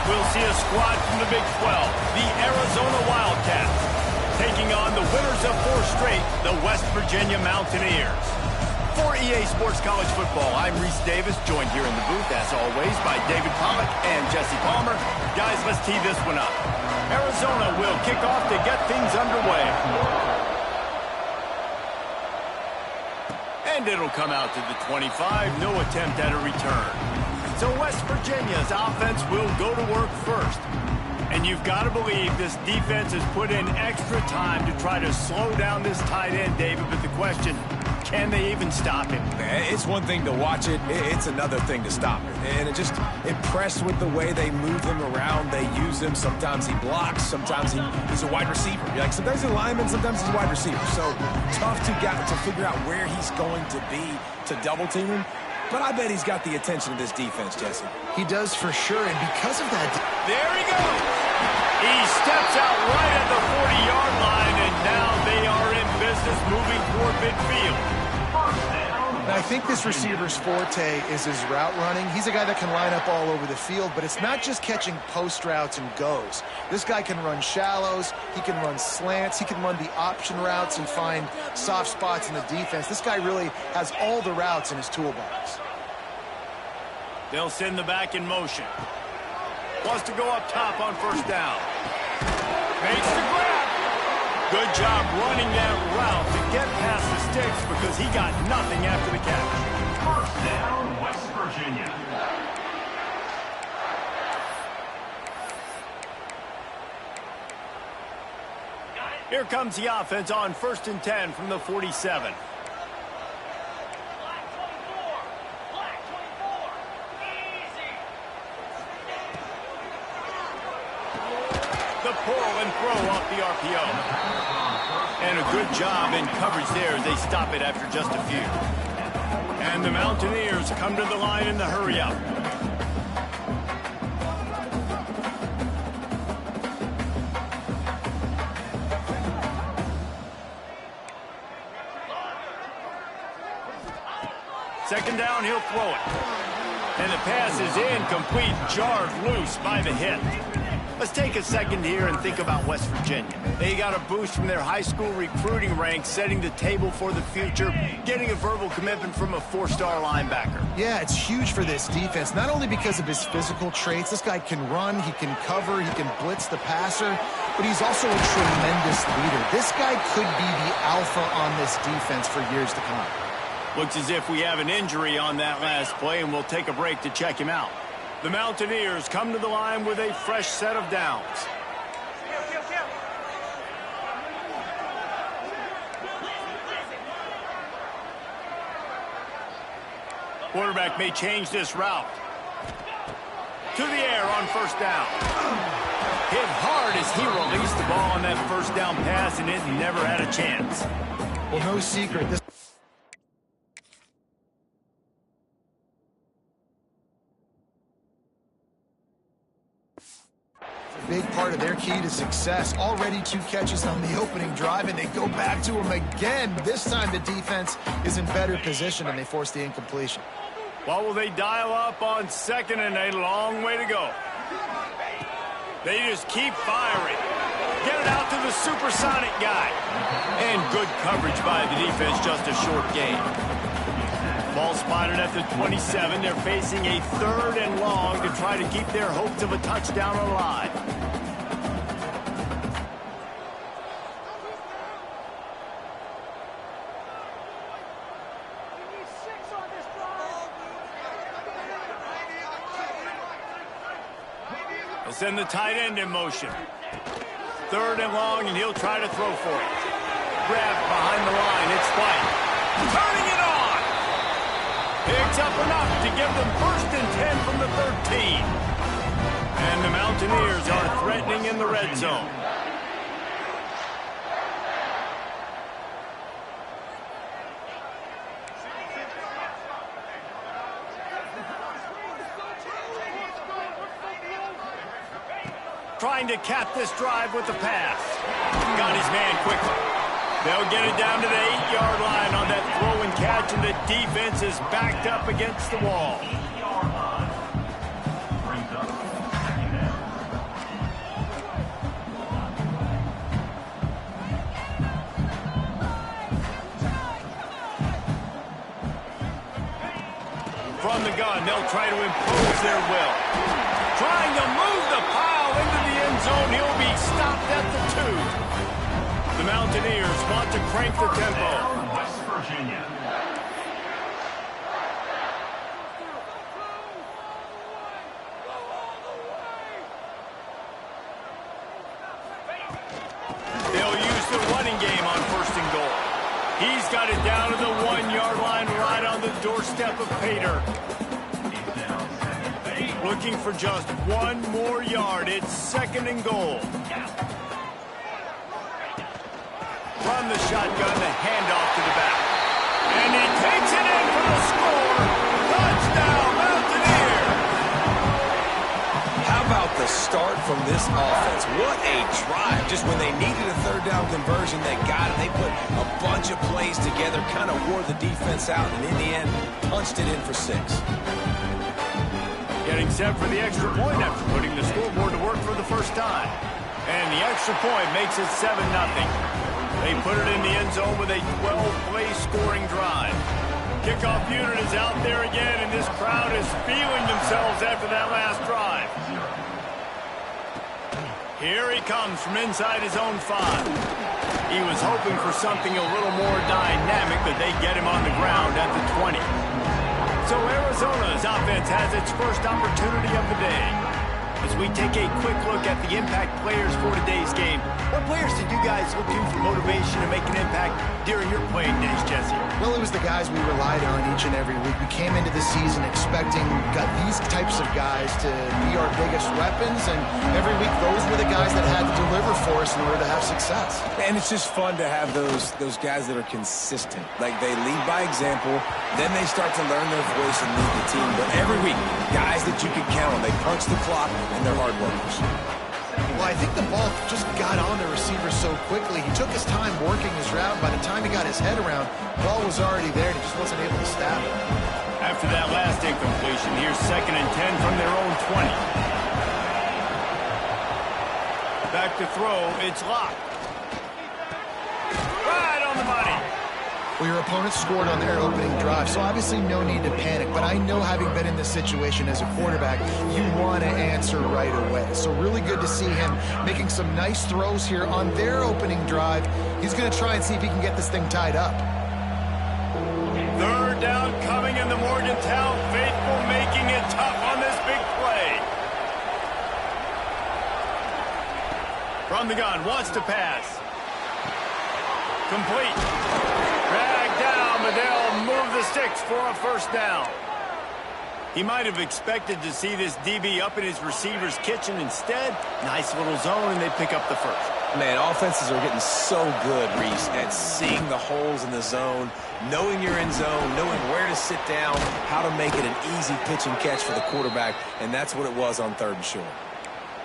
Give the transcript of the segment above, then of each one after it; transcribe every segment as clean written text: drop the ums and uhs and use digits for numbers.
We'll see a squad from the Big 12, the Arizona Wildcats, taking on the winners of 4 straight, the West Virginia Mountaineers. For EA Sports College Football, I'm Reese Davis, joined here in the booth, as always, by David Pollack and Jesse Palmer. Guys, let's tee this one up. Arizona will kick off to get things underway. And it'll come out to the 25, no attempt at a return. So West Virginia's offense will go to work first. And you've got to believe this defense has put in extra time to try to slow down this tight end, David. But the question, can they even stop him? It's one thing to watch it. It's another thing to stop it. And just impressed with the way they move him around. They use him. Sometimes he blocks. Sometimes he's a wide receiver. Like sometimes he's a lineman. Sometimes he's a wide receiver. So tough to figure out where he's going to be to double team him. But I bet he's got the attention of this defense, Jesse. He does for sure, and because of that... There he goes! He steps out right at the 40-yard line, and now they are in business moving toward midfield. Now, I think this receiver's forte is his route running. He's a guy that can line up all over the field, but it's not just catching post routes and goes. This guy can run shallows, he can run slants, he can run the option routes and find soft spots in the defense. This guy really has all the routes in his toolbox. They'll send the back in motion. Wants to go up top on first down. Makes the grab. Good job running that route to get past the sticks because he got nothing after the catch. First down, West Virginia. Here comes the offense on 1st and 10 from the 47. The pull and throw off the RPO. And a good job in coverage there as they stop it after just a few. And the Mountaineers come to the line in the hurry up. Second down, he'll throw it. And the pass is incomplete, jarred loose by the hit. Let's take a second here and think about West Virginia. They got a boost from their high school recruiting ranks, setting the table for the future, getting a verbal commitment from a 4-star linebacker. Yeah, it's huge for this defense, not only because of his physical traits. This guy can run, he can cover, he can blitz the passer, but he's also a tremendous leader. This guy could be the alpha on this defense for years to come. Looks as if we have an injury on that last play, and we'll take a break to check him out. The Mountaineers come to the line with a fresh set of downs. Quarterback may change this route. To the air on first down. Hit hard as he released the ball on that first down pass, and it never had a chance. Well, no secret. This big part of their key to success. Already 2 catches on the opening drive, and they go back to him again. This time the defense is in better position, and they force the incompletion. What will they dial up on 2nd and a long way to go? They just keep firing. Get it out to the supersonic guy. And good coverage by the defense, just a short gain. Ball spotted at the 27. They're facing a 3rd and long to try to keep their hopes of a touchdown alive. They'll send the tight end in motion. 3rd and long, and he'll try to throw for it. Grabbed behind the line. It's White. Turning it on. Picks up enough to give them 1st and 10 from the 13. And the Mountaineers are threatening in the red zone. Trying to cap this drive with the pass. Got his man quickly. They'll get it down to the 8-yard line on that throw and catch, and the defense is backed up against the wall. 8-yard line. Brings up second down. From the gun, they'll try to impose their will. Trying to move the pile into the end zone. He'll be stopped at the 2. The Mountaineers want to crank the tempo. West Virginia. They'll use the running game on 1st and goal. He's got it down to the 1-yard line right on the doorstep of Pater. Looking for just 1 more yard. It's 2nd and goal. From the shotgun, the handoff to the back. And he takes it in for the score. Touchdown, Mountaineer! How about the start from this offense? What a drive. Just when they needed a 3rd down conversion, they got it. They put a bunch of plays together, kind of wore the defense out, and in the end, punched it in for 6. Getting set for the extra point after putting the scoreboard to work for the first time. And the extra point makes it 7-0. They put it in the end zone with a 12-play scoring drive. Kickoff unit is out there again, and this crowd is feeling themselves after that last drive. Here he comes from inside his own 5. He was hoping for something a little more dynamic, but they get him on the ground at the 20. So Arizona's offense has its first opportunity of the day. As we take a quick look at the impact players for today's game, what players did you guys look to for motivation to make an impact during your playing days, Jesse? Well, it was the guys we relied on each and every week. We came into the season expecting these types of guys to be our biggest weapons, and every week those were the guys that had to deliver for us in order to have success. And it's just fun to have those guys that are consistent. Like, they lead by example, then they start to learn their voice and lead the team. But every week, guys that you can count on, they punch the clock, and they're hard workers. Well, I think the ball just got on the receiver so quickly. He took his time working his route. By the time he got his head around, the ball was already there, and he just wasn't able to stab it. After that last incompletion, here's 2nd and 10 from their own 20. Back to throw, it's locked. Right on the money. Well, your opponent scored on their opening drive, so obviously no need to panic. But I know, having been in this situation as a quarterback, you want to answer right away. So really good to see him making some nice throws here on their opening drive. He's going to try and see if he can get this thing tied up. 3rd down coming, in the Morgantown faithful making it tough on this big play. From the gun, wants to pass. Complete. Dragged down, but they'll move the sticks for a 1st down. He might have expected to see this DB up in his receiver's kitchen. Instead, nice little zone, and they pick up the 1st. Man, offenses are getting so good, Reese, at seeing the holes in the zone, knowing your end zone, knowing where to sit down, how to make it an easy pitch and catch for the quarterback, and that's what it was on 3rd and short.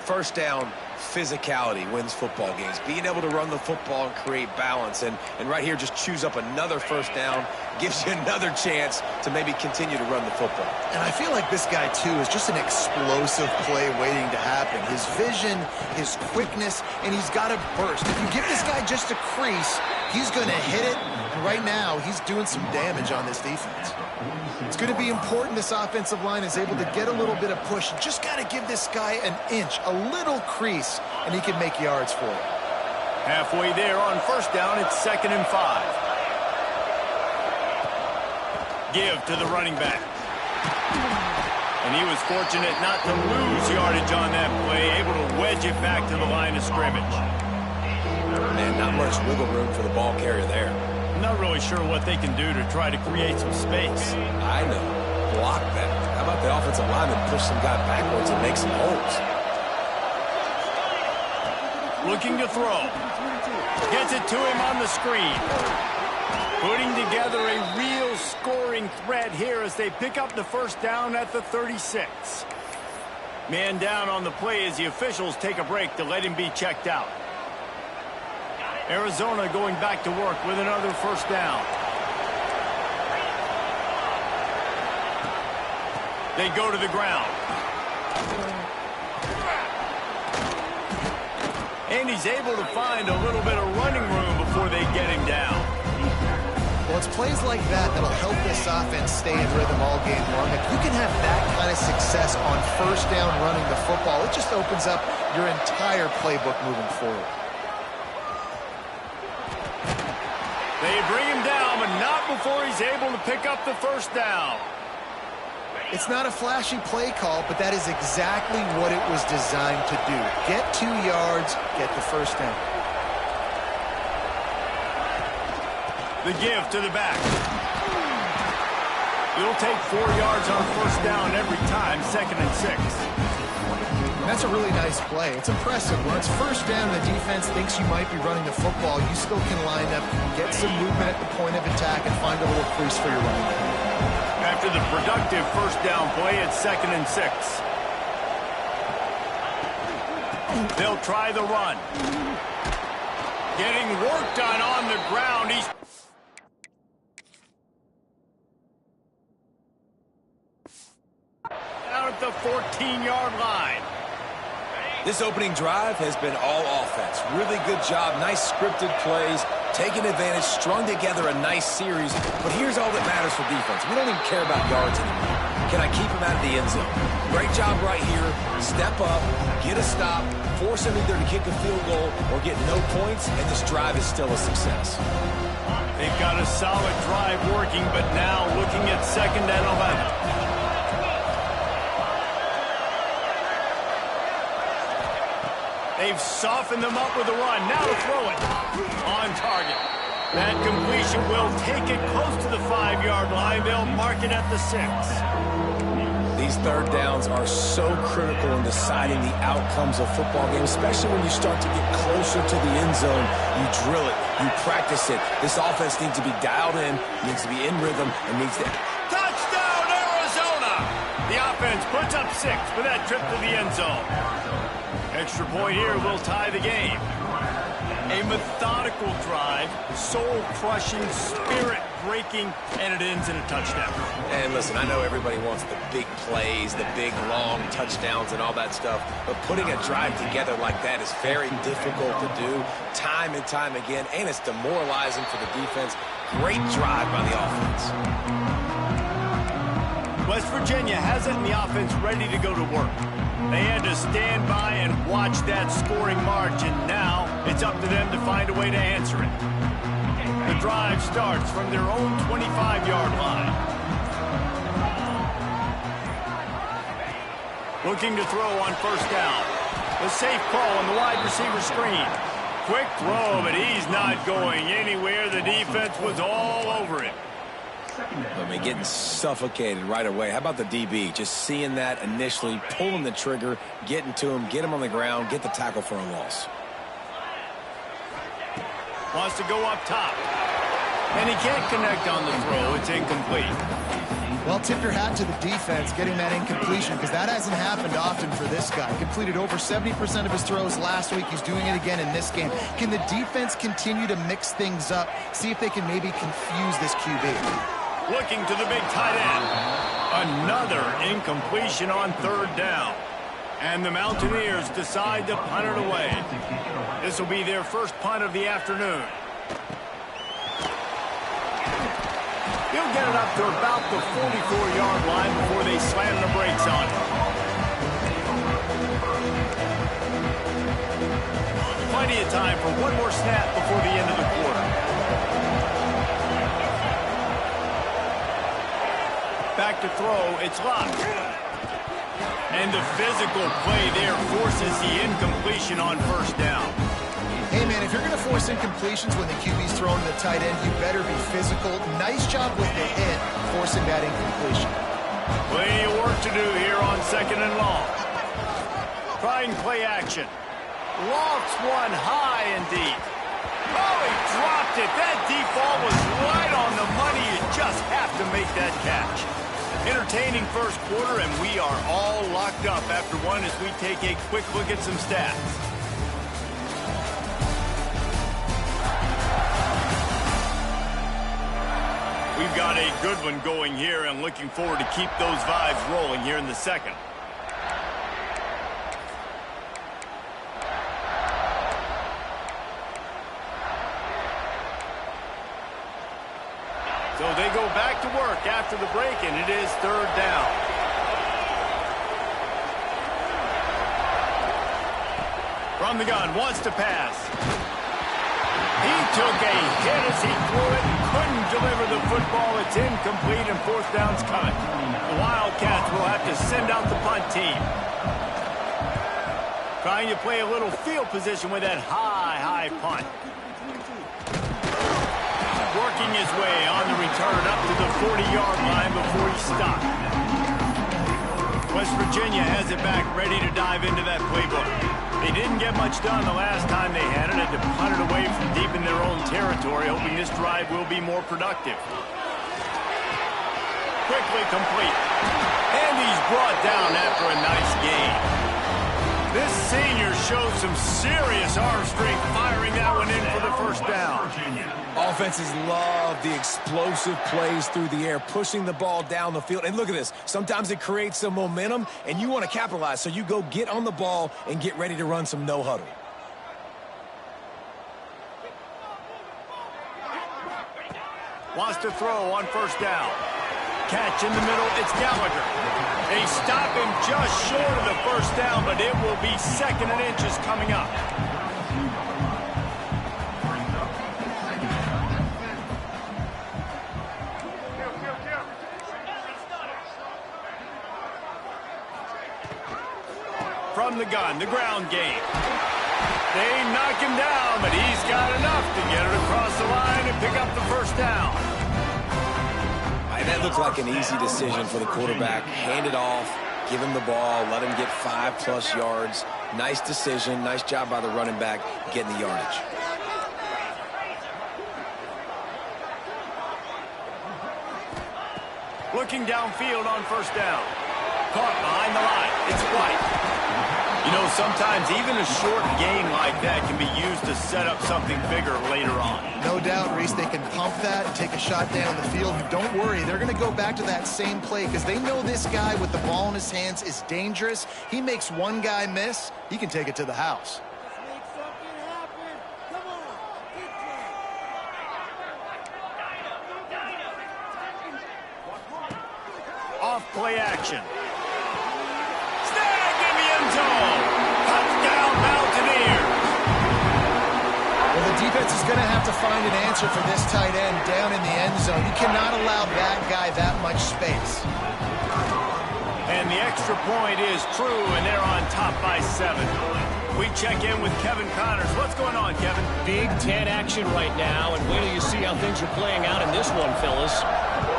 1st down, physicality wins football games. Being able to run the football and create balance. And right here, just choose up another 1st down, gives you another chance to maybe continue to run the football. And I feel like this guy, too, is just an explosive play waiting to happen. His vision, his quickness, and he's got a burst. If you give this guy just a crease, he's going to hit it. And right now, he's doing some damage on this defense. It's going to be important this offensive line is able to get a little bit of push. Just got to give this guy an inch, a little crease, and he can make yards for it. Halfway there on 1st down, it's 2nd and 5. Give to the running back. And he was fortunate not to lose yardage on that play, able to wedge it back to the line of scrimmage. Man, not much wiggle room for the ball carrier there. I'm not really sure what they can do to try to create some space. I know. Block that. How about the offensive lineman push some guy backwards and make some holes? Looking to throw. Gets it to him on the screen. Putting together a real scoring threat here as they pick up the 1st down at the 36. Man down on the play as the officials take a break to let him be checked out. Arizona going back to work with another 1st down. They go to the ground. And he's able to find a little bit of running room before they get him down. Well, it's plays like that that'll help this offense stay in rhythm all game long. If you can have that kind of success on first down running the football, it just opens up your entire playbook moving forward. They bring him down, but not before he's able to pick up the first down. It's not a flashy play call, but that is exactly what it was designed to do. Get 2 yards, get the first down. The give to the back. He'll take 4 yards on first down every time, 2nd and 6. That's a really nice play. It's impressive. When it's first down and the defense thinks you might be running the football, you still can line up, get some movement at the point of attack, and find a little crease for your running back. After the productive first down play, it's 2nd and 6. They'll try the run. Getting work done on the ground. He's down at the 14-yard line. This opening drive has been all offense. Really good job. Nice scripted plays. Taking advantage, strung together a nice series. But here's all that matters for defense. We don't even care about yards anymore. Can I keep him out of the end zone? Great job right here. Step up, get a stop, force him either to kick a field goal or get no points, and this drive is still a success. They've got a solid drive working, but now looking at 2nd and 11. They've softened them up with a run. Now to throw it. On target. That completion will take it close to the 5-yard line. They'll mark it at the 6. These third downs are so critical in deciding the outcomes of football games, especially when you start to get closer to the end zone. You drill it. You practice it. This offense needs to be dialed in, needs to be in rhythm, and needs to... Touchdown, Arizona! The offense puts up 6 for that trip to the end zone. Extra point here will tie the game. A methodical drive, soul-crushing, spirit-breaking, and it ends in a touchdown. And listen, I know everybody wants the big plays, the big, long touchdowns and all that stuff, but putting a drive together like that is very difficult to do time and time again, and it's demoralizing for the defense. Great drive by the offense. West Virginia has it in the offense ready to go to work. They had to stand by and watch that scoring march, and now it's up to them to find a way to answer it. The drive starts from their own 25-yard line. Looking to throw on first down. The safe call on the wide receiver screen. Quick throw, but he's not going anywhere. The defense was all over him. I mean, getting suffocated right away. How about the DB? Just seeing that initially, pulling the trigger, getting to him, get him on the ground, get the tackle for a loss. Wants to go up top. And he can't connect on the throw. It's incomplete. Well, tip your hat to the defense getting that incompletion, because that hasn't happened often for this guy. Completed over 70% of his throws last week. He's doing it again in this game. Can the defense continue to mix things up? See if they can maybe confuse this QB. Looking to the big tight end. Another incompletion on third down. And the Mountaineers decide to punt it away. This will be their first punt of the afternoon. He'll get it up to about the 44-yard line before they slam the brakes on it. Plenty of time for one more snap before the end of the quarter. Back to throw, it's locked. And the physical play there forces the incompletion on first down. Hey, man, if you're going to force incompletions when the QB's throwing to the tight end, you better be physical. Nice job with the hit, forcing that incompletion. Plenty of work to do here on 2nd and long. Trying play action. Lofts one high and deep. Oh, he dropped it. That deep ball was right on the money. You just have to make that catch. Entertaining first quarter, and we are all locked up after one as we take a quick look at some stats. We've got a good one going here, and looking forward to keep those vibes rolling here in the second. So they go back to work after the break, and it is third down. From the gun, wants to pass. He took a hit as he threw it and couldn't deliver the football. It's incomplete, and fourth down's coming. The Wildcats will have to send out the punt team. Trying to play a little field position with that high punt. Working his way on the return up to the 40-yard line before he stopped. West Virginia has it back, ready to dive into that playbook. They didn't get much done the last time they had it to punt it away from deep in their own territory, hoping this drive will be more productive. Quickly complete. And he's brought down after a nice gain. This senior shows some serious arm strength, firing that one in for the first down. Offenses love the explosive plays through the air, pushing the ball down the field. And look at this. Sometimes it creates some momentum, and you want to capitalize. So you go get on the ball and get ready to run some no-huddle. Wants to throw on first down. Catch in the middle, it's Gallagher. They stop him just short of the first down, but it will be second and inches coming up. From the gun, the ground game. They knock him down, but he's got enough to get it across the line and pick up the first down. And that looked like an easy decision for the quarterback. Hand it off, give him the ball, let him get 5+ yards. Nice decision, nice job by the running back getting the yardage. Looking downfield on first down. Caught behind the line. It's White. You know, sometimes even a short gain like that can be used to set up something bigger later on. No doubt, Reese, they can pump that and take a shot down the field. Don't worry, they're going to go back to that same play because they know this guy with the ball in his hands is dangerous. He makes one guy miss, he can take it to the house. Off play action. Snagged in the end zone. Touchdown, Mountaineers. Well, the defense is going to have to find an answer for this tight end down in the end zone. You cannot allow that guy that much space. And the extra point is true, and they're on top by 7. We check in with Kevin Connors. What's going on, Kevin? Big Ten action right now, and wait till you see how things are playing out in this one, fellas.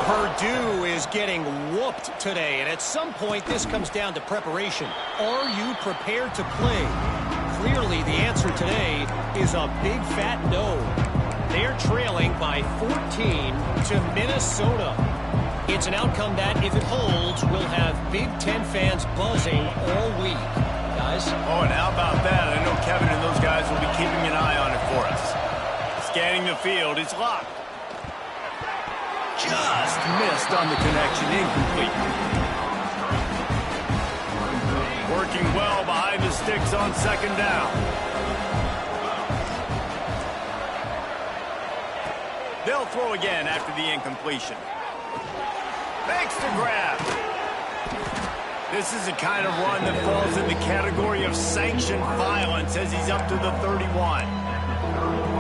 Purdue is getting whooped today, and at some point this comes down to preparation. Are you prepared to play? Clearly the answer today is a big fat no. They're trailing by 14 to Minnesota. It's an outcome that, if it holds, will have Big Ten fans buzzing all week. Guys? Oh, and how about that? I know Kevin and those guys will be keeping an eye on it for us. Scanning the field, it's locked. Just missed on the connection, incomplete. Working well behind the sticks on second down. They'll throw again after the incompletion. Makes the grab. This is the kind of run that falls in the category of sanctioned violence as he's up to the 31.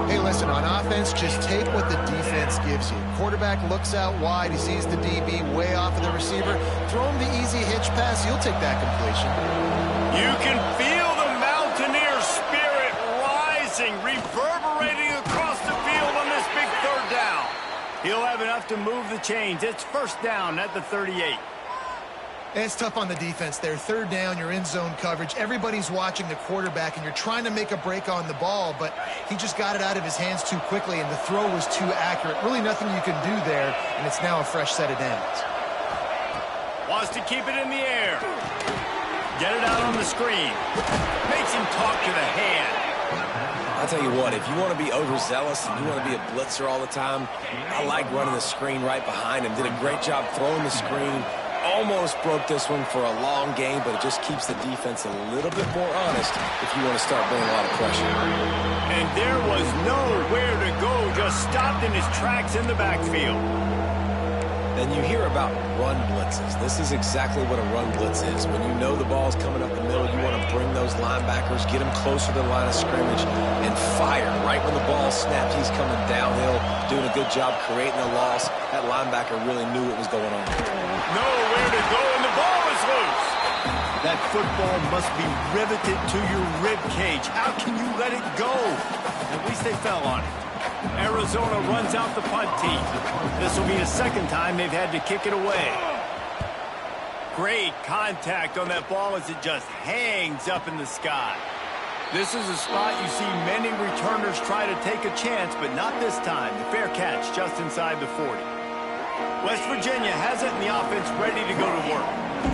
Hey, listen, on offense, just take what the defense gives you. Quarterback looks out wide. He sees the DB way off of the receiver. Throw him the easy hitch pass. You'll take that completion. You can feel the Mountaineer spirit rising, reverberating across the field on this big third down. He'll have enough to move the chains. It's first down at the 38. It's tough on the defense there. Third down, you're in zone coverage. Everybody's watching the quarterback, and you're trying to make a break on the ball, but he just got it out of his hands too quickly, and the throw was too accurate. Really nothing you can do there, and it's now a fresh set of downs. Wants to keep it in the air. Get it out on the screen. Makes him talk to the hand. I'll tell you what, if you want to be overzealous and you want to be a blitzer all the time, I like running the screen right behind him. Did a great job throwing the screen. Almost broke this one for a long game, but it just keeps the defense a little bit more honest if you want to start bringing a lot of pressure. And there was nowhere to go, just stopped in his tracks in the backfield. Then you hear about run blitzes. This is exactly what a run blitz is. When you know the ball's coming up the middle, you want to bring those linebackers, get them closer to the line of scrimmage, and fire. Right when the ball snapped, he's coming downhill, doing a good job creating a loss. That linebacker really knew what was going on. Nowhere to go, and the ball is loose. That football must be riveted to your rib cage. How can you let it go? At least they fell on it. Arizona runs out the punt team. This will be the second time they've had to kick it away. Great contact on that ball as it just hangs up in the sky. This is a spot you see many returners try to take a chance, but not this time. The fair catch just inside the 40. West Virginia has it, and the offense ready to go to work.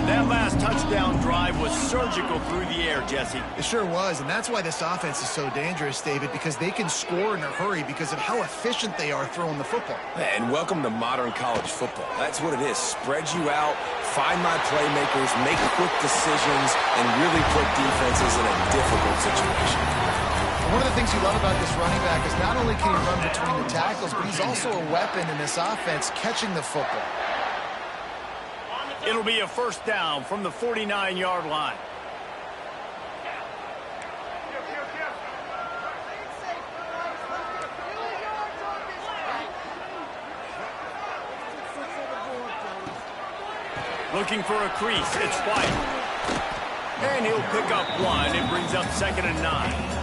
That last touchdown drive was surgical through the air, Jesse. It sure was, and that's why this offense is so dangerous, David, because they can score in a hurry because of how efficient they are throwing the football. And welcome to modern college football. That's what it is. Spread you out, find my playmakers, make quick decisions, and really put defenses in a difficult situation. One of the things you love about this running back is not only can he run between the tackles, but he's also a weapon in this offense catching the football. It'll be a first down from the 49-yard line. Looking for a crease. It's White. And he'll pick up one. It brings up 2nd and 9.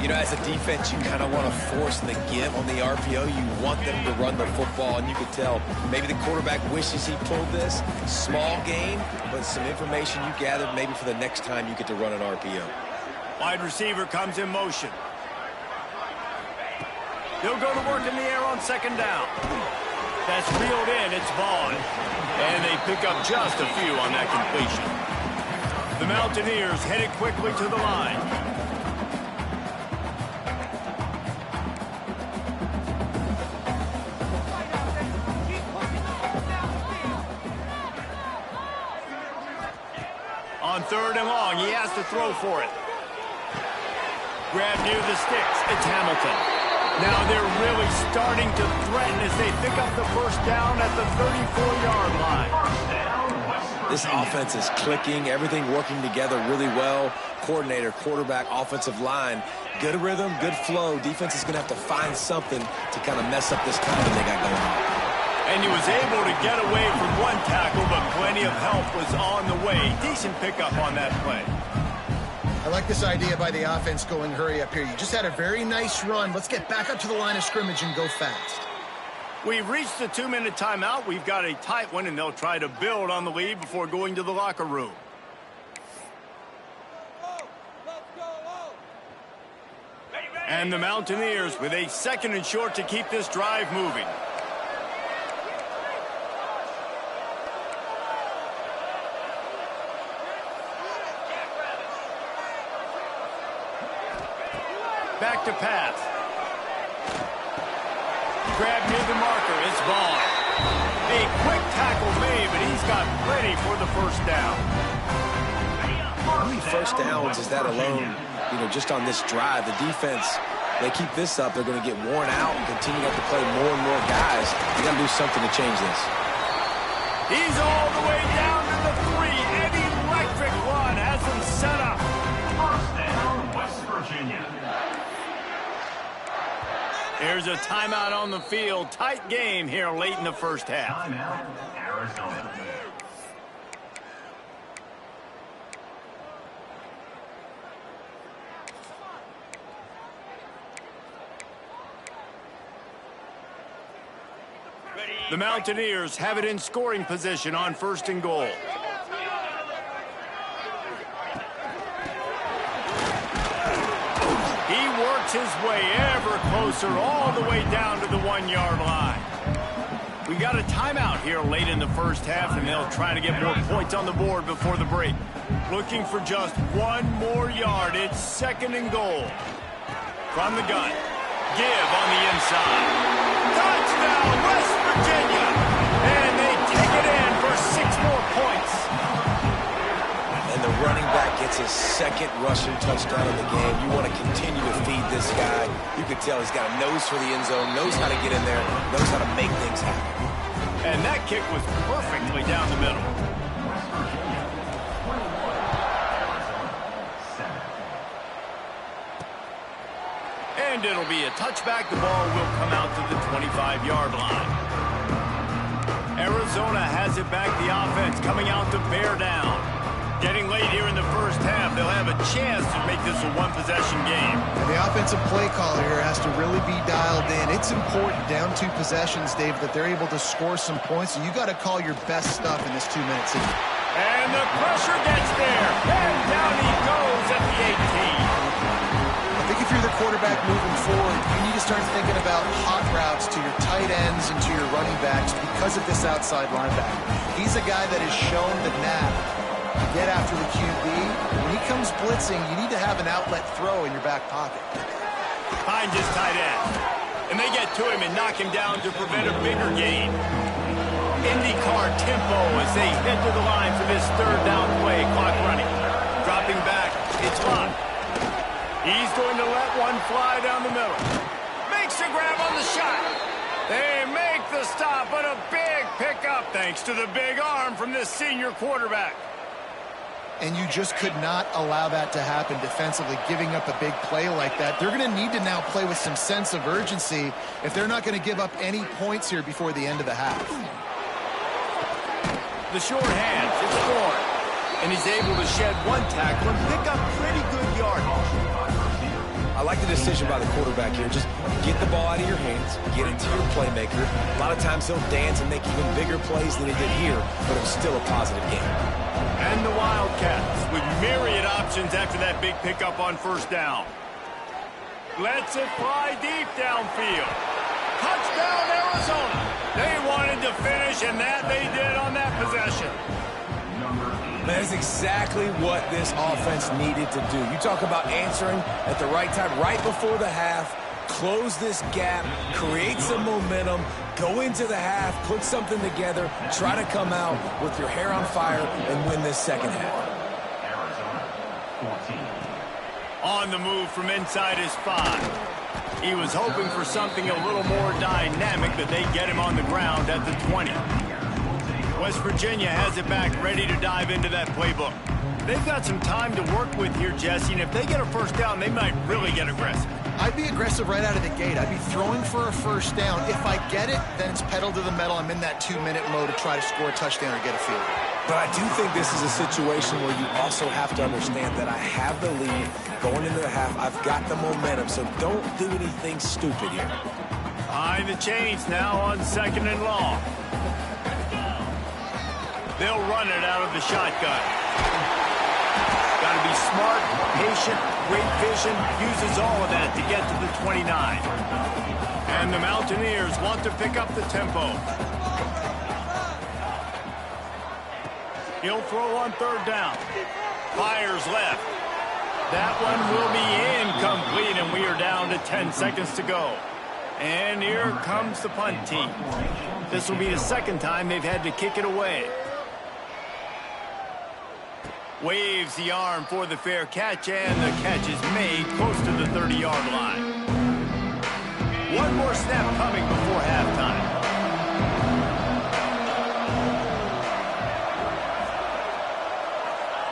You know, as a defense, you kind of want to force the give on the RPO. You want them to run the football, and you could tell maybe the quarterback wishes he pulled this. Small game, but some information you gathered maybe for the next time you get to run an RPO. Wide receiver comes in motion. He'll go to work in the air on 2nd down. That's reeled in. It's Vaughn. And they pick up just a few on that completion. The Mountaineers headed quickly to the line. On 3rd and long, he has to throw for it. Grab near the sticks. It's Hamilton. Now they're really starting to threaten as they pick up the first down at the 34-yard line. This offense is clicking, everything working together really well. Coordinator, quarterback, offensive line, good rhythm, good flow. Defense is going to have to find something to kind of mess up this timing they got going on. And he was able to get away from one tackle, but plenty of help was on the way. Decent pickup on that play. I like this idea by the offense going hurry up here. You just had a very nice run. Let's get back up to the line of scrimmage and go fast. We've reached the 2-minute timeout. We've got a tight one, and they'll try to build on the lead before going to the locker room. And the Mountaineers with a 2nd and short to keep this drive moving. Back to pass. Grab near the marker. It's Vaughn. A quick tackle made, but he's got plenty for the first down. How many first downs is that alone, you know, just on this drive? The defense, they keep this up, they're going to get worn out and continue to have to play more and more guys. You got to do something to change this. He's all the way down to the 3. An electric run has him set up. First down, West Virginia. Here's a timeout on the field. Tight game here late in the first half. Timeout, Arizona. The Mountaineers have it in scoring position on 1st and goal. He works his way ever closer all the way down to the 1-yard line. We got a timeout here late in the first half, and they'll try to get more points on the board before the break. Looking for just 1 more yard. It's 2nd and goal. From the gun. Give on the inside. Touchdown, West Virginia! And they take it in for 6 more points. And the running back gets his 2nd rushing touchdown of the game. You want to continue to feed this guy. You can tell he's got a nose for the end zone, knows how to get in there, knows how to make things happen. And that kick was perfectly down the middle. And it'll be a touchback. The ball will come out to the 25-yard line. Arizona has it back. The offense coming out to bear down. Getting late here in the first half, they'll have a chance to make this a one-possession game. And the offensive play caller here has to really be dialed in. It's important down 2 possessions, Dave, that they're able to score some points. So you got to call your best stuff in this 2 minutes. And the pressure gets there. And down he goes at the 18. I think if you're the quarterback moving forward, you need to start thinking about hot routes to your tight ends and to your running backs because of this outside linebacker. He's a guy that has shown the knack to get after the QB. When he comes blitzing, you need to have an outlet throw in your back pocket. Finds his tight end. And they get to him and knock him down to prevent a bigger gain. IndyCar tempo as they head to the line for this third down play. Clock running. Dropping back. It's locked. He's going to let one fly down the middle. Makes a grab on the shot. They make the stop, but a big pickup thanks to the big arm from this senior quarterback. And you just could not allow that to happen defensively, giving up a big play like that. They're going to need to now play with some sense of urgency if they're not going to give up any points here before the end of the half. The short hands, it's Ford. And he's able to shed one tackle and pick up pretty good yardage. I like the decision by the quarterback here. Just get the ball out of your hands, get it to your playmaker. A lot of times he'll dance and make even bigger plays than he did here, but it was still a positive game. And the Wildcats with myriad options after that big pickup on first down. Lets it fly deep downfield. Touchdown, Arizona. They wanted to finish, and that they did on that possession. That is exactly what this offense needed to do. You talk about answering at the right time, right before the half, close this gap, create some momentum, go into the half, put something together, try to come out with your hair on fire and win this second half. On the move from inside his 5. He was hoping for something a little more dynamic, but they get him on the ground at the 20. West Virginia has it back, ready to dive into that playbook. They've got some time to work with here, Jesse, and if they get a first down, they might really get aggressive. I'd be aggressive right out of the gate. I'd be throwing for a first down. If I get it, then it's pedal to the metal. I'm in that 2-minute mode to try to score a touchdown or get a field. But I do think this is a situation where you also have to understand that I have the lead going into the half. I've got the momentum, so don't do anything stupid here. Behind the chains now on 2nd and long. They'll run it out of the shotgun. Got to be smart, patient, great vision, uses all of that to get to the 29. And the Mountaineers want to pick up the tempo. He'll throw on 3rd down. Fires left. That one will be incomplete, and we are down to 10 seconds to go. And here comes the punt team. This will be the 2nd time they've had to kick it away. Waves the arm for the fair catch, and the catch is made close to the 30-yard line. One more snap coming before halftime.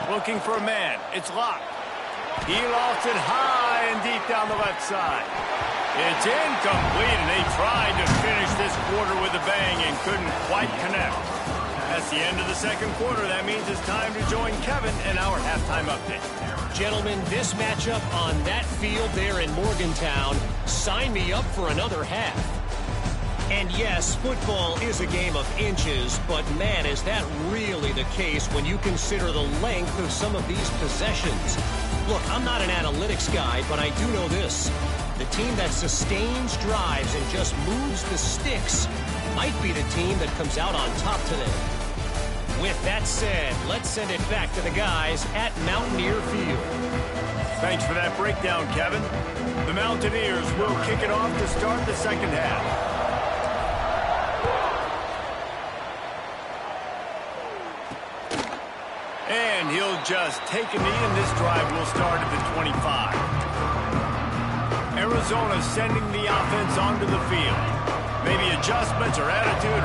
Looking for a man. It's locked. He lofts it high and deep down the left side. It's incomplete, and they tried to finish this quarter with a bang and couldn't quite connect. That's the end of the 2nd quarter. That means it's time to join Kevin in our halftime update. Gentlemen, this matchup on that field there in Morgantown, sign me up for another half. And yes, football is a game of inches, but man, is that really the case when you consider the length of some of these possessions. Look, I'm not an analytics guy, but I do know this. The team that sustains drives and just moves the sticks might be the team that comes out on top today. With that said, let's send it back to the guys at Mountaineer Field. Thanks for that breakdown, Kevin. The Mountaineers will kick it off to start the 2nd half. And he'll just take a knee, and this drive will start at the 25. Arizona sending the offense onto the field. Maybe adjustments or attitude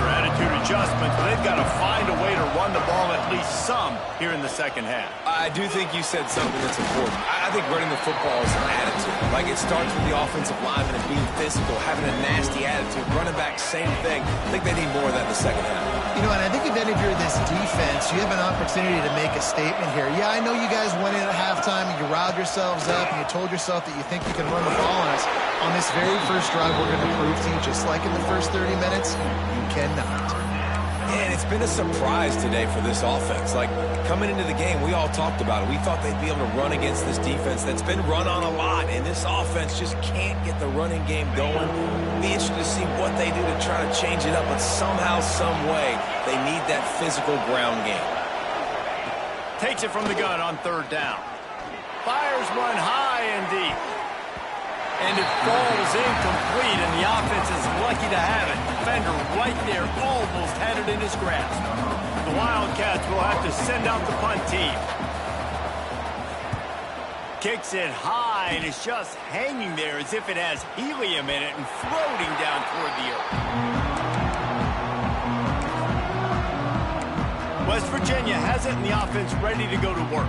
adjustments, but they've got to find a way to run the ball at least some here in the second half. I do think you said something that's important. I think running the football is an attitude. Like, it starts with the offensive lineman and being physical, having a nasty attitude. Running back, same thing. I think they need more of that in the second half. You know, and I think if any of you are this defense, you have an opportunity to make a statement here. Yeah, I know you guys went in at halftime and you riled yourselves up and you told yourself that you think you can run the ball on us. On this very first drive, we're going to prove to you, just like in the first 30 minutes, you cannot. And it's been a surprise today for this offense. Like, coming into the game, we all talked about it. We thought they'd be able to run against this defense that's been run on a lot, and this offense just can't get the running game going. Be interested to see what they do to try to change it up, but somehow, some way, they need that physical ground game. Takes it from the gun on third down. Fires one high and deep. And it falls incomplete, and the offense is lucky to have it. Defender right there almost had it in his grasp. The Wildcats will have to send out the punt team. Kicks it high, and it's just hanging there as if it has helium in it and floating down toward the earth. West Virginia has it, and the offense ready to go to work.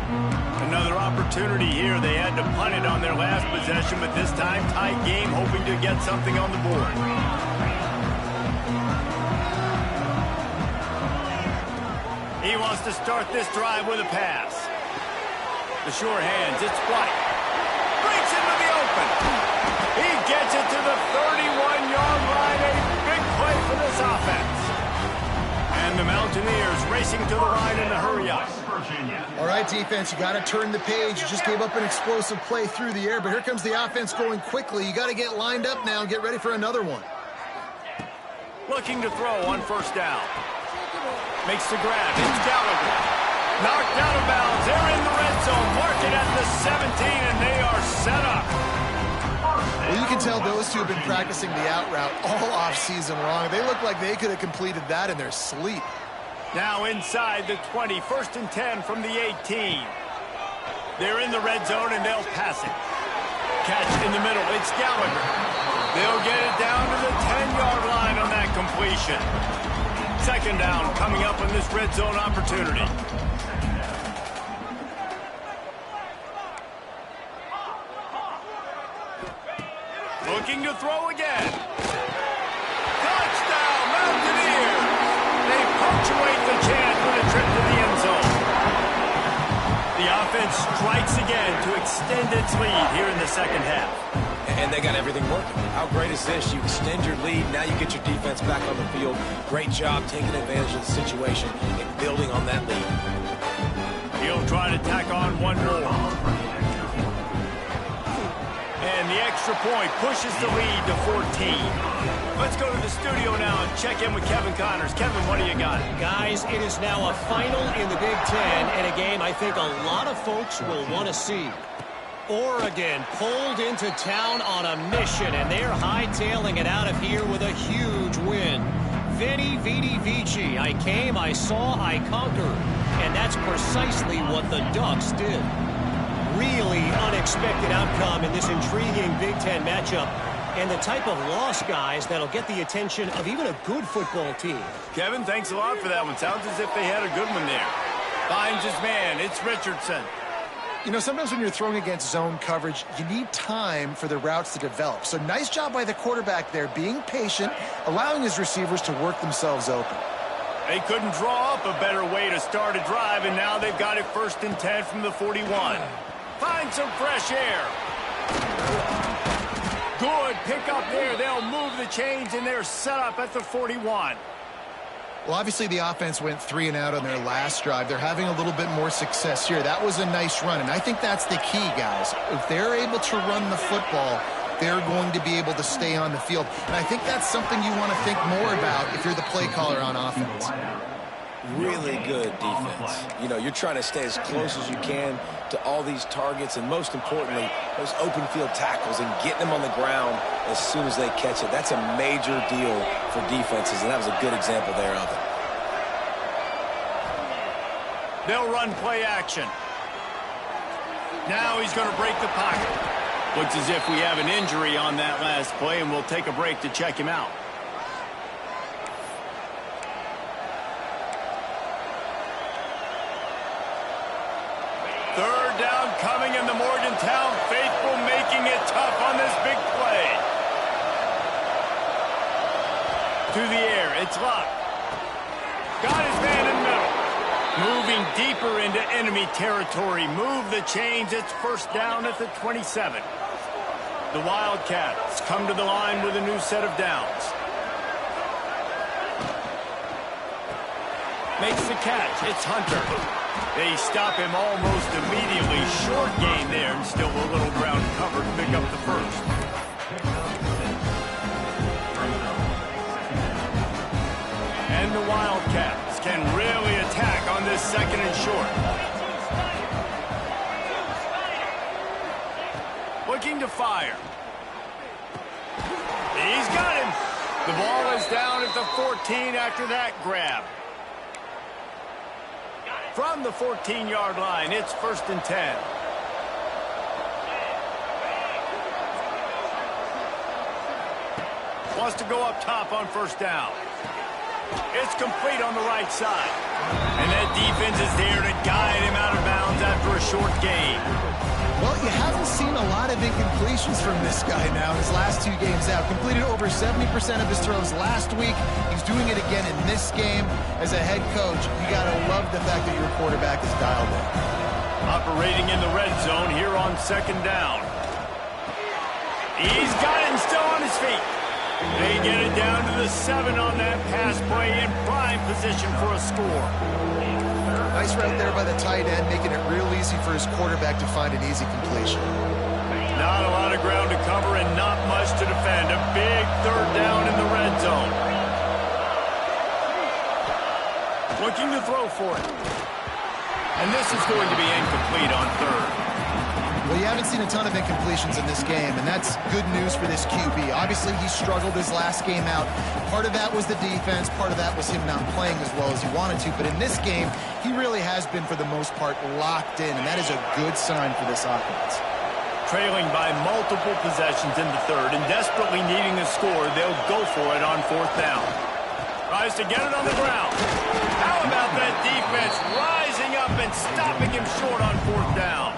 Another opportunity here. They had to punt it on their last possession, but this time tight game, hoping to get something on the board. He wants to start this drive with a pass. The sure hands, it's White. Breaks into the open. He gets it to the 31-yard line. A big play for this offense. And the Mountaineers racing to the line in the hurry-up. All right, defense, you got to turn the page. You just gave up an explosive play through the air, but here comes the offense going quickly. You got to get lined up now and get ready for another one. Looking to throw on first down. Makes the grab. It's Gallagher. Knocked out of bounds. They're in the red zone. Mark it at the 17, and they are set up. Well, you can tell those two have been practicing the out route all off-season long. They look like they could have completed that in their sleep. Now inside the 20, 1st and 10 from the 18. They're in the red zone, and they'll pass it. Catch in the middle. It's Gallagher. They'll get it down to the 10-yard line on that completion. Second down coming up on this red zone opportunity. Looking to throw again. Touchdown, Mountaineers! They punctuate the chance with a trip to the end zone. The offense strikes again to extend its lead here in the second half. And they got everything working. How great is this? You extend your lead, now you get your defense back on the field. Great job taking advantage of the situation and building on that lead. He'll try to tack on one more. And the extra point pushes the lead to 14. Let's go to the studio now and check in with Kevin Connors. Kevin, what do you got? Guys, it is now a final in the Big Ten and a game I think a lot of folks will want to see. Oregon pulled into town on a mission, and they're hightailing it out of here with a huge win. Veni, Vidi, Vici. I came, I saw, I conquered. And that's precisely what the Ducks did. Really unexpected outcome in this intriguing Big Ten matchup, and the type of loss, guys, that'll get the attention of even a good football team. Kevin, thanks a lot for that one. Sounds as if they had a good one there. Finds his man. It's Richardson. You know, sometimes when you're throwing against zone coverage, you need time for the routes to develop. So nice job by the quarterback there, being patient, allowing his receivers to work themselves open. They couldn't draw up a better way to start a drive, and now they've got it 1st and 10 from the 41. Find some fresh air. Good pick up there. They'll move the chains, and they're set up at the 41. Well, obviously the offense went 3 and out on their last drive. They're having a little bit more success here. That was a nice run, and I think that's the key, guys. If they're able to run the football, they're going to be able to stay on the field. And I think that's something you want to think more about if you're the play caller on offense. Really good defense. You know, you're trying to stay as close as you can to all these targets, and most importantly, those open field tackles and getting them on the ground as soon as they catch it. That's a major deal for defenses, and that was a good example there of it. They'll run play action. Now he's going to break the pocket. Looks as if we have an injury on that last play, and we'll take a break to check him out. Third down coming, and the Morgantown faithful making it tough on this big play. To the air, it's locked. Got his man in the middle. Moving deeper into enemy territory. Move the chains. It's first down at the 27. The Wildcats come to the line with a new set of downs. Makes the catch. It's Hunter. They stop him almost immediately. Short gain there, and still a little ground cover to pick up the first. And the Wildcats can really attack on this second and short. Looking to fire. He's got him. The ball is down at the 14 after that grab. From the 14-yard line, it's first and 10. Wants to go up top on first down. It's complete on the right side. And that defense is there to guide him out of bounds after a short gain. Well, you haven't seen a lot of incompletions from this guy now in his last 2 games out. Completed over 70% of his throws last week. He's doing it again in this game. As a head coach, you got to love the fact that your quarterback is dialed in. Operating in the red zone here on second down. He's got it and still on his feet. They get it down to the 7 on that pass play in prime position for a score. Nice route there by the tight end, making it real easy for his quarterback to find an easy completion. Not a lot of ground to cover and not much to defend. A big third down in the red zone. Looking to throw for it. And this is going to be incomplete on third. Well, you haven't seen a ton of incompletions in this game, and that's good news for this QB. Obviously, he struggled his last game out. Part of that was the defense. Part of that was him not playing as well as he wanted to. But in this game, he really has been, for the most part, locked in, and that is a good sign for this offense. Trailing by multiple possessions in the third and desperately needing a score, they'll go for it on fourth down. Tries to get it on the ground. How about that defense rising up and stopping him short on fourth down?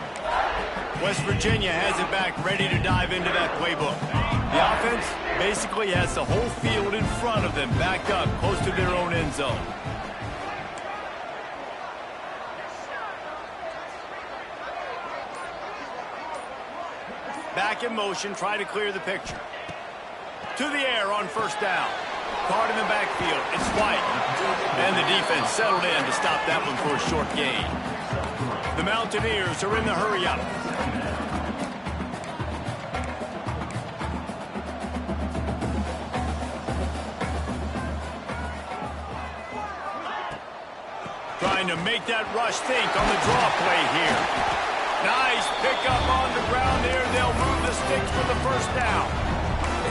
West Virginia has it back, ready to dive into that playbook. The offense basically has the whole field in front of them, backed up close to their own end zone. Back in motion, try to clear the picture. To the air on first down. Caught in the backfield. It's White. And the defense settled in to stop that one for a short gain. The Mountaineers are in the hurry-up. Trying to make that rush think on the draw play here. Nice pickup on the ground there. They'll move the sticks for the first down.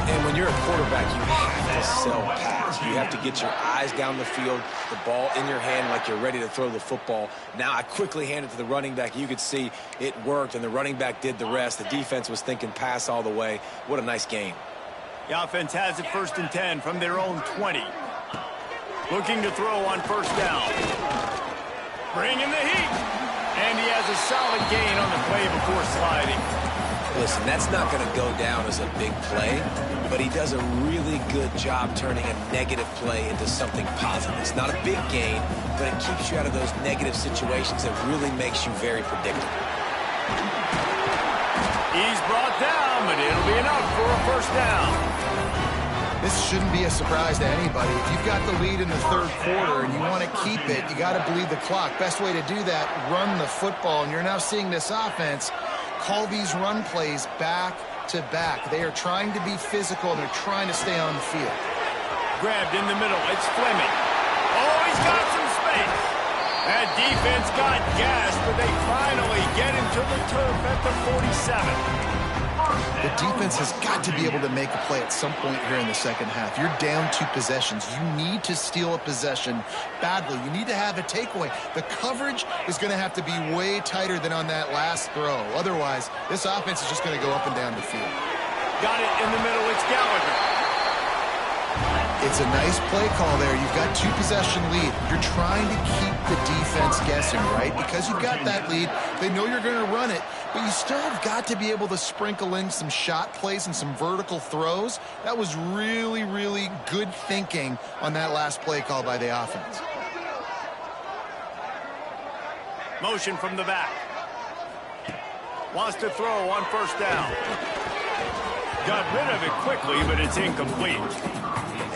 And when you're a quarterback, you have to sell pass. You have to get your eyes down the field, the ball in your hand like you're ready to throw the football. Now I quickly hand it to the running back. You could see it worked, and the running back did the rest. The defense was thinking pass all the way. What a nice game. The offense has it first and 10 from their own 20. Looking to throw on first down. Bringing the heat. And he has a solid gain on the play before sliding. Listen, that's not going to go down as a big play, but he does a really good job turning a negative play into something positive. It's not a big gain, but it keeps you out of those negative situations that really makes you very predictable. He's brought down, but it'll be enough for a first down. This shouldn't be a surprise to anybody. If you've got the lead in the third quarter and you want to keep it, you got to bleed the clock. Best way to do that, run the football. And you're now seeing this offense call these run plays back to back. They are trying to be physical, and they're trying to stay on the field. Grabbed in the middle. It's Fleming. Oh, he's got some space. That defense got gassed, but they finally get him to the turf at the 47. The defense has got to be able to make a play at some point here in the second half. You're down 2 possessions. You need to steal a possession badly. You need to have a takeaway. The coverage is going to have to be way tighter than on that last throw. Otherwise, this offense is just going to go up and down the field. Got it in the middle. It's Gallagher. It's a nice play call there. You've got 2-possession lead. You're trying to keep the defense guessing, right? Because you've got that lead, they know you're going to run it, but you still have got to be able to sprinkle in some shot plays and some vertical throws. That was really, really good thinking on that last play call by the offense. Motion from the back. Wants to throw on first down. Got rid of it quickly, but it's incomplete.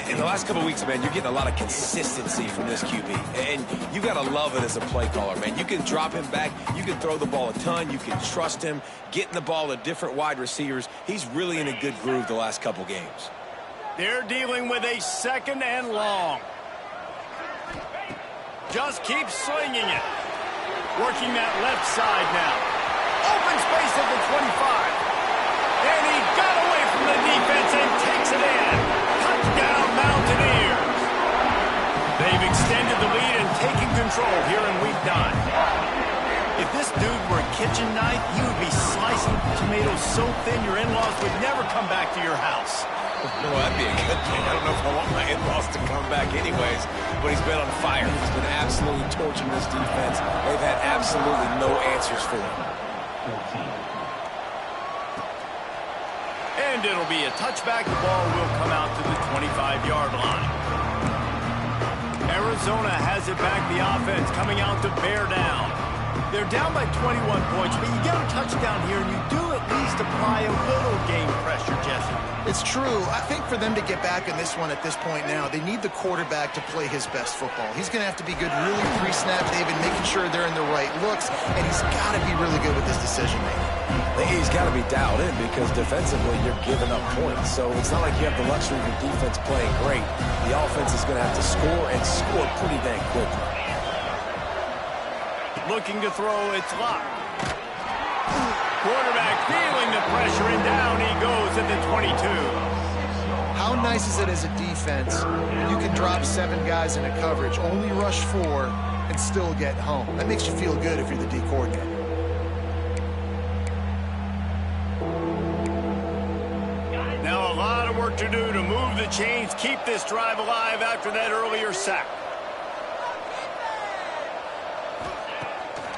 In the last couple of weeks, man, you're getting a lot of consistency from this QB. And you got to love it as a play caller, man. You can drop him back. You can throw the ball a ton. You can trust him, getting the ball to different wide receivers. He's really in a good groove the last couple games. They're dealing with a 2nd and long. Just keep slinging it. Working that left side now. Open space at the 25. And he got away from the defense and takes it in. Touchdown, Mountaineers. They've extended the lead and taken control here in week 9. If this dude were a kitchen knife, he would be slicing tomatoes so thin your in-laws would never come back to your house. Well, that'd be a good thing. I don't know if I want my in-laws to come back anyways, but he's been on fire. He's been absolutely torching this defense. They've had absolutely no answers for him. And it'll be a touchback. The ball will come out to the 25-yard line. Arizona has it back. The offense coming out to bear down. They're down by 21 points, but you get a touchdown here, and you do at least apply a little game pressure, Jesse. It's true. I think for them to get back in this one at this point now, they need the quarterback to play his best football. He's going to have to be good really pre-snap, David, making sure they're in the right looks, and he's got to be really good with his decision-making. He's got to be dialed in because defensively you're giving up points. So it's not like you have the luxury of your defense playing great. The offense is going to have to score and score pretty dang quickly. Looking to throw, it's locked. Quarterback feeling the pressure, and down he goes at the 22. How nice is it as a defense? You can drop 7 guys into coverage, only rush 4, and still get home. That makes you feel good if you're the D coordinator. Now a lot of work to do to move the chains, keep this drive alive after that earlier sack.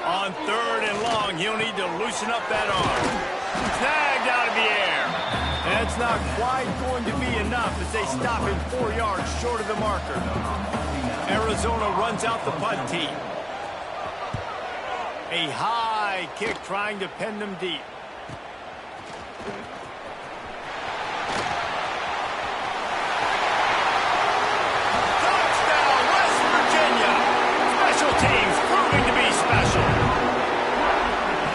On 3rd and long, he'll need to loosen up that arm. Snagged out of the air. That's not quite going to be enough as they stop him 4 yards short of the marker. Arizona runs out the punt team. A high kick trying to pen them deep. Touchdown, West Virginia. Special teams proving to be special.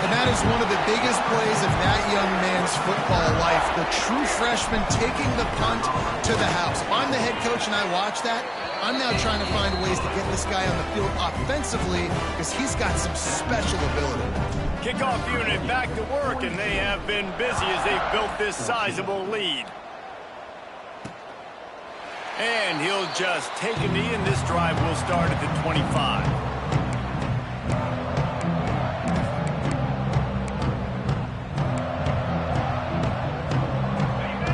And that is one of the biggest plays of that young man's football life. The true freshman taking the punt to the house. If I'm the head coach and I watch that, I'm now trying to find ways to get this guy on the field offensively because he's got some special ability. Kickoff unit back to work, and they have been busy as they've built this sizable lead. And he'll just take a knee, and this drive will start at the 25.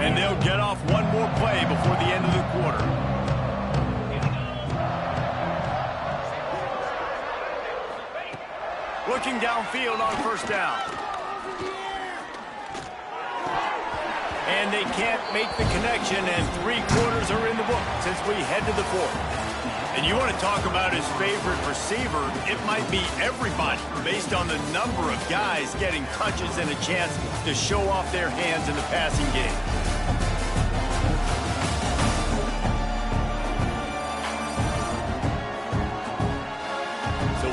And they'll get off one more play before the end of the quarter. Looking downfield on first down. And they can't make the connection, and 3 quarters are in the books as we head to the 4th. And you want to talk about his favorite receiver, it might be everybody based on the number of guys getting touches and a chance to show off their hands in the passing game.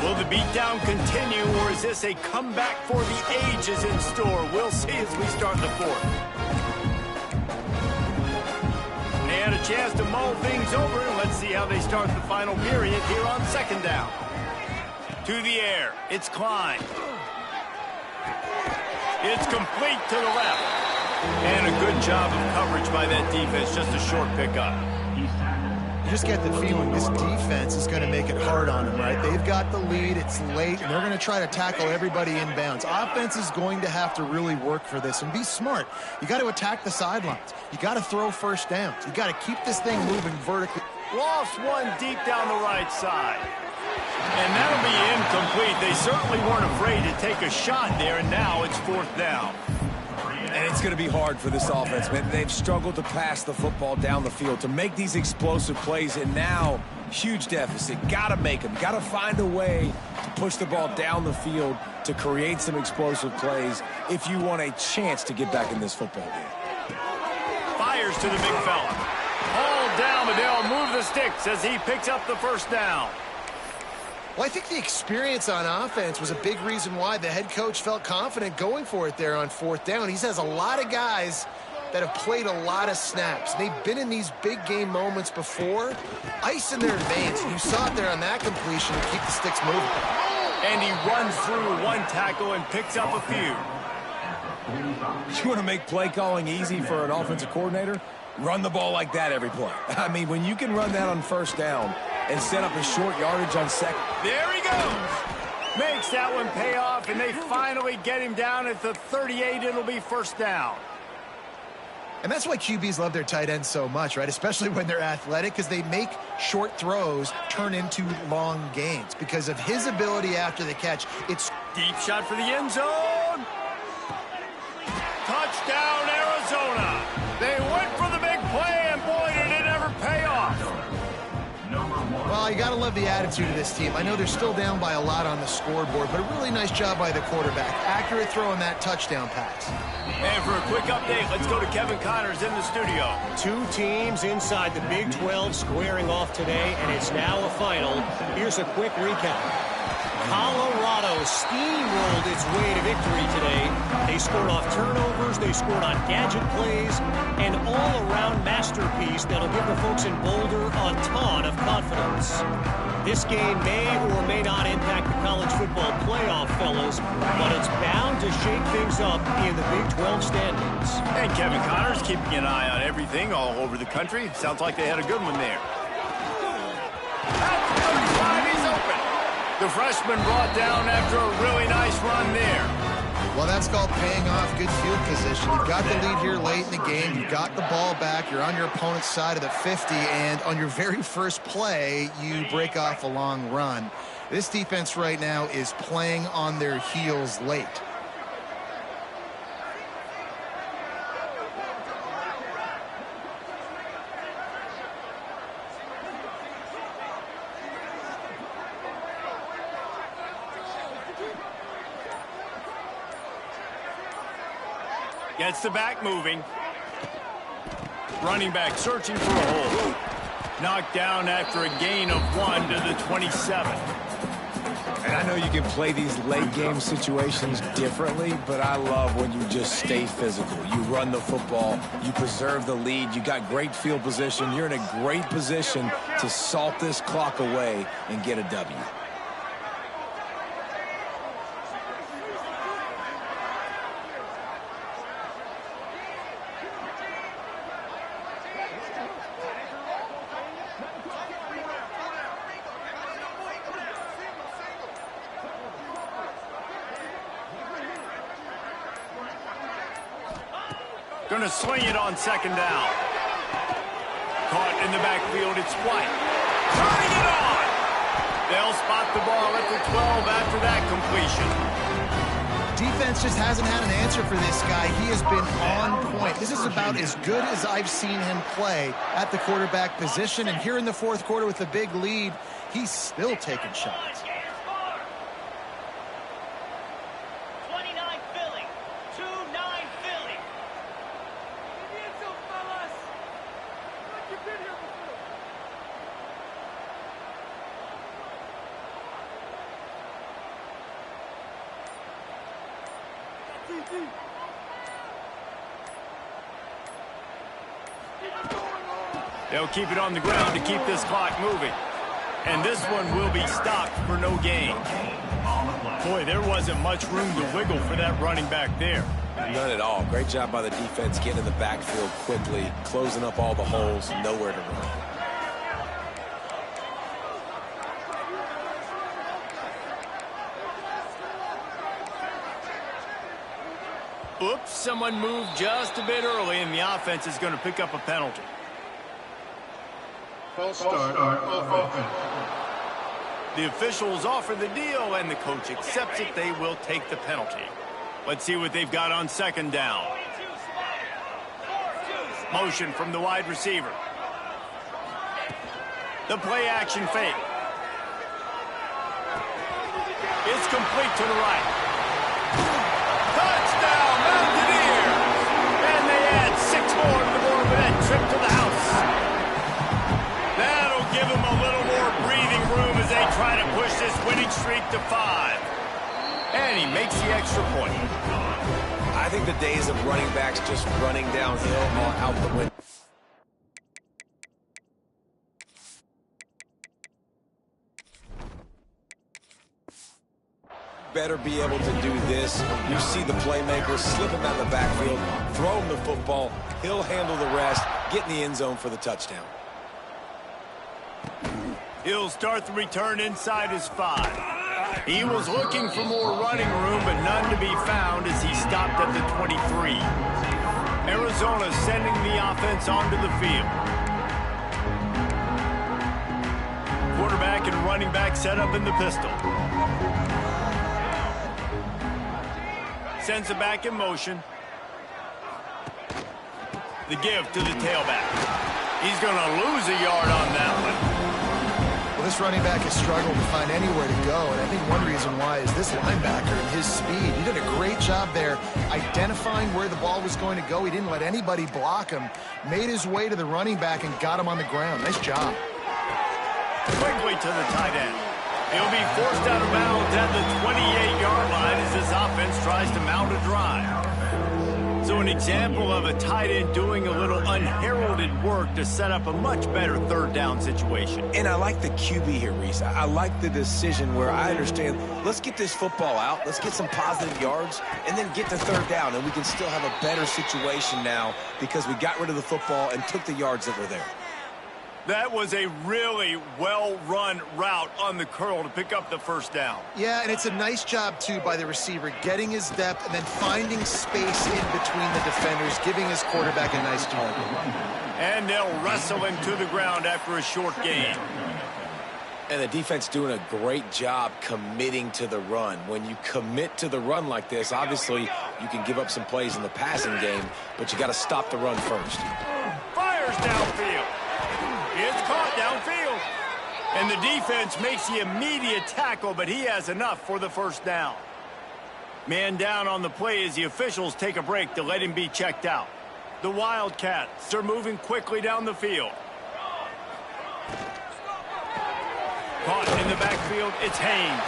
Will the beatdown continue, or is this a comeback for the ages in store? We'll see as we start the 4th. They had a chance to mull things over, and let's see how they start the final period here on 2nd down. To the air, it's Klein. It's complete to the left. And a good job of coverage by that defense, just a short pickup. you just get the feeling this defense is going to make it hard on them, right? They've got the lead, it's late, and they're going to try to tackle everybody inbounds. Offense is going to have to really work for this and be smart. You got to attack the sidelines. You got to throw first downs. You got to keep this thing moving vertically. Lost one deep down the right side. And that'll be incomplete. They certainly weren't afraid to take a shot there, and now it's 4th down. And it's going to be hard for this offense, man. They've struggled to pass the football down the field, to make these explosive plays, and now huge deficit. Got to make them. Got to find a way to push the ball down the field to create some explosive plays if you want a chance to get back in this football game. Fires to the big fella. All down, but they'll move the sticks as he picks up the first down. Well, I think the experience on offense was a big reason why the head coach felt confident going for it there on 4th down. He has a lot of guys that have played a lot of snaps. They've been in these big game moments before. Ice in their veins. You saw it there on that completion to keep the sticks moving. And he runs through one tackle and picks up a few. You want to make play calling easy for an offensive coordinator? Run the ball like that every play. I mean, when you can run that on 1st down and set up a short yardage on 2nd. There he goes. Makes that one pay off, and they finally get him down at the 38. It'll be 1st down. And that's why QBs love their tight ends so much, right? Especially when they're athletic, because they make short throws turn into long gains. Because of his ability after the catch, it's Deep shot for the end zone. Touchdown, Arizona. They went for the big play, and boy, did it ever pay off. Well, you got to love the attitude of this team. I know they're still down by a lot on the scoreboard, but a really nice job by the quarterback. Accurate throw on that touchdown pass. And for a quick update, let's go to Kevin Connors in the studio. 2 teams inside the Big 12 squaring off today, and it's now a final. Here's a quick recap. Colorado steamrolled its way to victory today. They scored off turnovers, they scored on gadget plays, an all-around masterpiece that'll give the folks in Boulder a ton of confidence. This game may or may not impact the college football playoff, fellas, but it's bound to shake things up in the Big 12 standings. And Kevin Connors keeping an eye on everything all over the country. Sounds like they had a good one there. At the 35, he's open. The freshman brought down after a really nice run there. Well, that's called paying off good field position. You've got the lead here late in the game. You've got the ball back. You're on your opponent's side of the 50, and on your very first play, you break off a long run. This defense right now is playing on their heels late. Gets the back moving. Running back searching for a hole. Knocked down after a gain of 1 to the 27. And I know you can play these late game situations differently, but I love when you just stay physical. You run the football, you preserve the lead, you got great field position. You're in a great position to salt this clock away and get a W. Going to swing it on 2nd down. Caught in the backfield, it's White. Turning it on! They'll spot the ball at the 12 after that completion. Defense just hasn't had an answer for this guy. He has been on point. This is about as good as I've seen him play at the quarterback position. And here in the 4th quarter with a big lead, he's still taking shots. They'll keep it on the ground to keep this clock moving. And this one will be stopped for no gain. Boy, there wasn't much room to wiggle for that running back there. None at all. Great job by the defense getting in the backfield quickly, closing up all the holes, nowhere to run. Oops, someone moved just a bit early, and the offense is going to pick up a penalty. False start offense. The officials offer the deal, and the coach accepts it. They will take the penalty. Let's see what they've got on second down. Motion from the wide receiver. The play action fake. It's complete to the right. Touchdown, Mountaineers! And they add 6 more to the board with that trip to the house. That'll give them a little more breathing room as they try to push this winning streak to 5. And he makes the extra point. I think the days of running backs just running downhill are out the window. Better be able to do this. You see the playmaker slipping down the backfield, throw him the football, he'll handle the rest, get in the end zone for the touchdown. He'll start the return inside his 5. He was looking for more running room, but none to be found as he stopped at the 23. Arizona sending the offense onto the field. Quarterback and running back set up in the pistol. Sends it back in motion. The give to the tailback. He's going to lose a yard on that one. Well, this running back has struggled to find anywhere to go, and I think one reason why is this linebacker and his speed. He did a great job there identifying where the ball was going to go. He didn't let anybody block him. Made his way to the running back and got him on the ground. Nice job. Quickly to the tight end. He'll be forced out of bounds at the 28-yard line as this offense tries to mount a drive. So an example of a tight end doing a little unheralded work to set up a much better third down situation. And I like the QB here, Reese. I like the decision where I understand, let's get this football out, let's get some positive yards, and then get to third down, and we can still have a better situation now because we got rid of the football and took the yards that were there. That was a really well-run route on the curl to pick up the first down. Yeah, and it's a nice job, too, by the receiver, getting his depth and then finding space in between the defenders, giving his quarterback a nice target. And they'll wrestle him to the ground after a short gain. And the defense doing a great job committing to the run. When you commit to the run like this, obviously you can give up some plays in the passing game, but you got to stop the run first. Fires downfield. It's caught downfield. And the defense makes the immediate tackle, but he has enough for the first down. Man down on the play as the officials take a break to let him be checked out. The Wildcats are moving quickly down the field. Caught in the backfield, it's Haynes.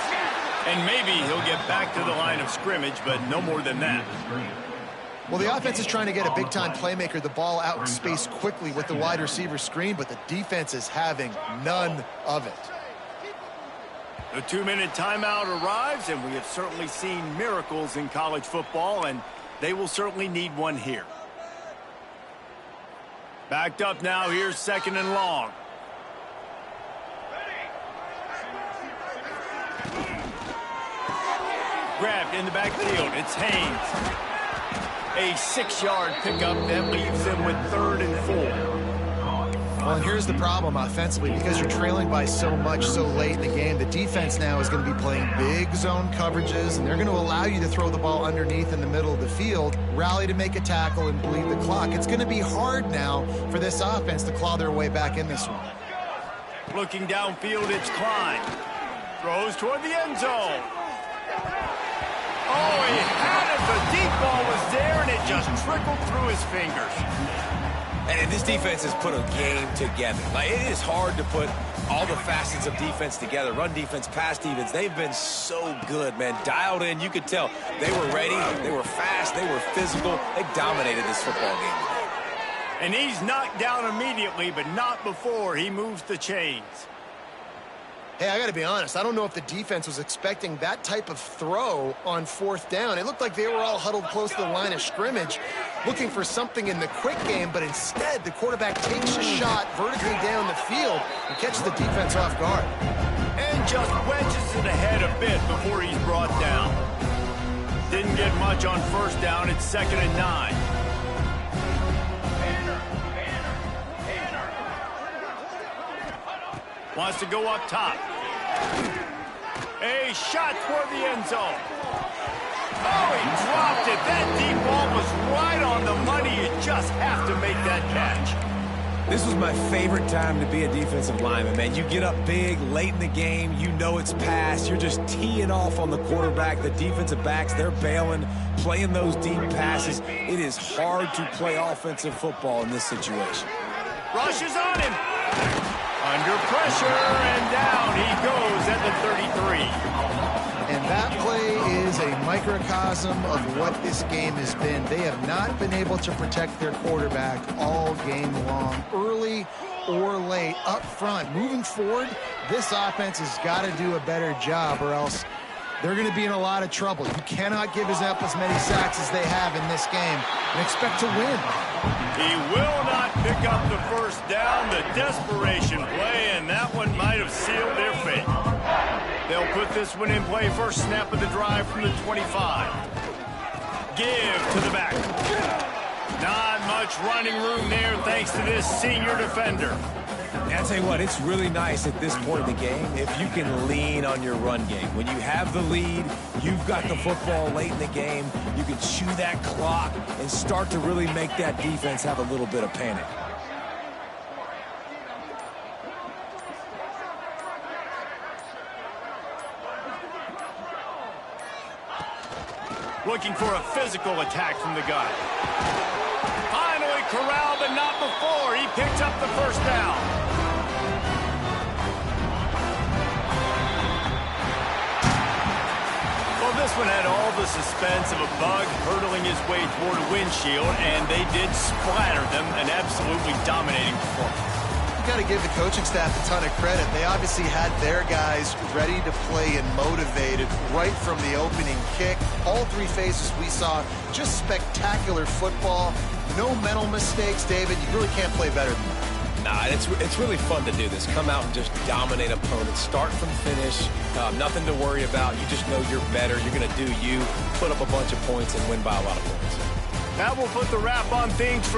And maybe he'll get back to the line of scrimmage, but no more than that. Well, the offense is trying to get a big-time playmaker the ball out in space quickly with the wide receiver screen, but the defense is having none of it. The 2-minute timeout arrives, and we have certainly seen miracles in college football, and they will certainly need one here. Backed up now, here's 2nd and long. Grabbed in the backfield, it's Haynes. A 6-yard pickup that leaves them with 3rd and 4. Well, and here's the problem offensively. Because you're trailing by so much so late in the game, the defense now is going to be playing big zone coverages, and they're going to allow you to throw the ball underneath in the middle of the field, rally to make a tackle, and bleed the clock. It's going to be hard now for this offense to claw their way back in this one. Looking downfield, it's Klein. Throws toward the end zone. Oh, he had it. The deep ball was there, and it just trickled through his fingers. And this defense has put a game together. Like, it is hard to put all the facets of defense together. Run defense, pass defense. They've been so good, man. Dialed in. You could tell they were ready. They were fast. They were physical. They dominated this football game. And he's knocked down immediately, but not before he moves the chains. Hey, I got to be honest. I don't know if the defense was expecting that type of throw on 4th down. It looked like they were all huddled close to the line of scrimmage, looking for something in the quick game, but instead the quarterback takes a shot vertically down the field and catches the defense off guard. And just wedges it ahead a bit before he's brought down. Didn't get much on first down. It's 2nd and 9. Wants to go up top. A shot toward the end zone. Oh, he dropped it. That deep ball was right on the money. You just have to make that catch. This was my favorite time to be a defensive lineman, man. You get up big, late in the game, you know it's past. You're just teeing off on the quarterback. The defensive backs, they're bailing, playing those deep passes. It is hard to play offensive football in this situation. Rushes on him. Under pressure, and down he goes at the 33. And that play is a microcosm of what this game has been. They have not been able to protect their quarterback all game long, early or late, up front. Moving forward, this offense has got to do a better job, or else they're going to be in a lot of trouble. You cannot give up as many sacks as they have in this game and expect to win. He will not pick up the first down. The desperation play, and that one might have sealed their fate. They'll put this one in play. First snap of the drive from the 25. Give to the back. Not much running room there thanks to this senior defender. I'll tell you what, it's really nice at this point in the game if you can lean on your run game. When you have the lead, you've got the football late in the game, you can chew that clock and start to really make that defense have a little bit of panic. Looking for a physical attack from the guy. Finally corralled, but not before. He picks up the first down. Well, this one had all the suspense of a bug hurtling his way toward a windshield, and they did splatter them, an absolutely dominating performance. Got to give the coaching staff a ton of credit. They obviously had their guys ready to play and motivated right from the opening kick. All three phases we saw, just spectacular football. No mental mistakes, David. You really can't play better than that. Nah, it's really fun to do this. Come out and just dominate opponents. Start from finish. Nothing to worry about. You just know you're better. You're going to do you, put up a bunch of points, and win by a lot of points. That will put the wrap on things from